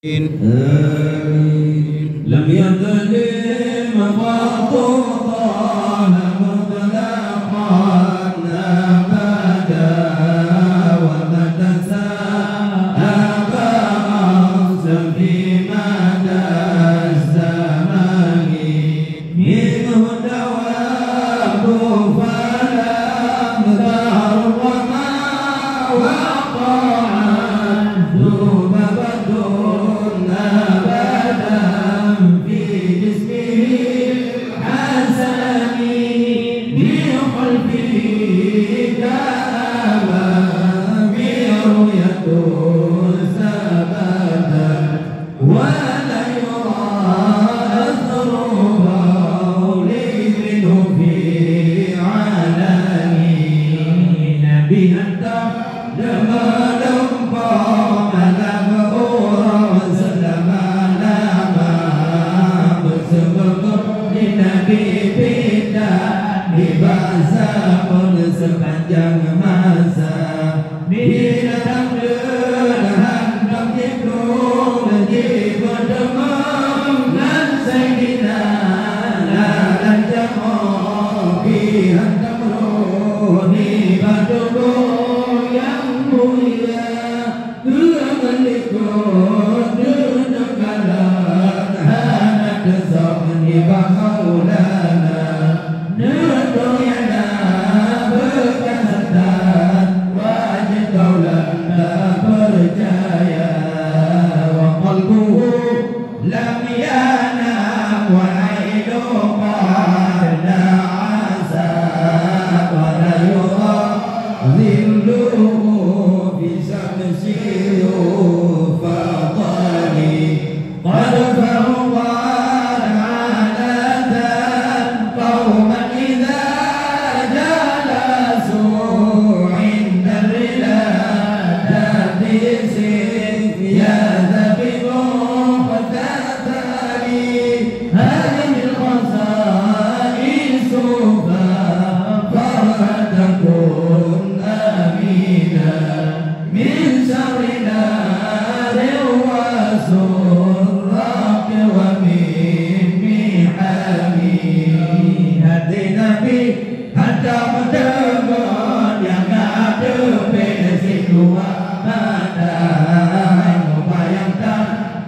آمين. لم يظلم مخطوطا مطلقا أبدا ومتى ساب أقصى في مدى الزمان منه دواب فلم ذر وما وقع ذوب sepanjang masa bila takdir hendak diplom diberdemam dan sayyidina dan jamaah hendak rohni badogo yang mulia bermelikut denekalan hanat zaman ibahaulana nedoyana percaya wa qalbuhu lam yanam wa aidu qadna asa wa la yura dhilluhu fi samsi fadali qad fawwad alatan qawman idha jalasu inda rila يا ذبيب قد أتاني هذه الخصائص فلتكن آمنا من شر نار وسراق ومن محامي هدينا بي حتى مدبر يا قادر بين سكوى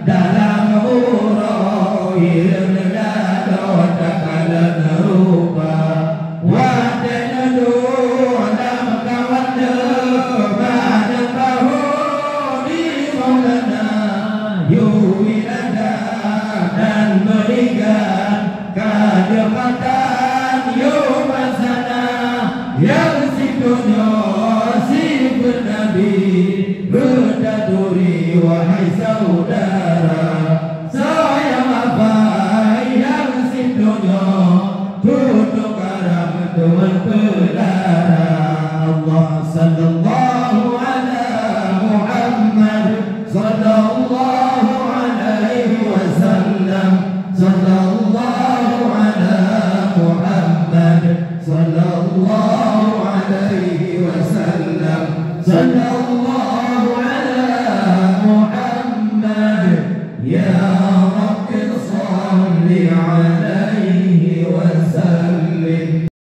dalam urau ilmu dan takalan rupa wadah dalam kawan pada bahu di maulana yuwilada dan berikan kadepatan yumasana yang sikunyo sifat nabi berdaduri wahai saudara saya apa yang sindonya tutup karam tuan pelara Allah sallallahu ala Muhammad sallallahu alaihi wasallam sallallahu ala Muhammad sallallahu alaihi wasallam sallallahu